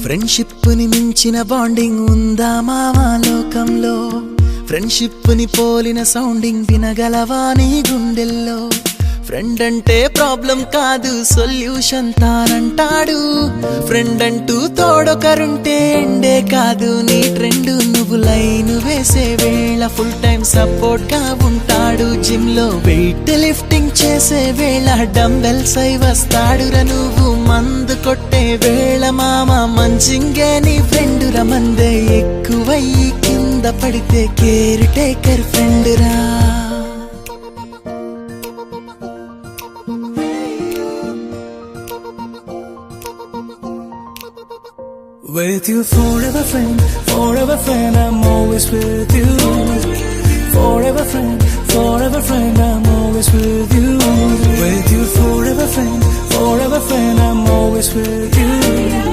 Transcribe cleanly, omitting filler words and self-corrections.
Friendship ని మించిన bonding ఉందా మావా లోకంలో? ఫ్రెండ్షిప్ ని పోలిన సౌండింగ్ వినగలవా నీ గుండెల్లో? ఫ్రెండ్ అంటే ప్రాబ్లం కాదు సొల్యూషన్ తానంటాడు. ఫ్రెండ్ అంటూ తోడొకరుంటే ఎండే కాదు నీ ట్రెండ్. నువ్వు లైన్ వేసే వేళ ఫుల్ టైం సపోర్ట్ గా ఉంటాడు. జిమ్ లో వెయిట్ లిఫ్టింగ్ చేసే వేళ డంబెల్స్ అయి వస్తాడురా. నువ్వు మందు కొట్టే వేళ మామ మంచింగే నీ ఫ్రెండ్ రా. మందే ఎక్కువయ్యి కింద పడితే కేర్ టేకర్ ఫ్రెండ్ రా. With you forever friend, I'm always with you. Forever friend, I'm always with you. With you forever friend, I'm always with you.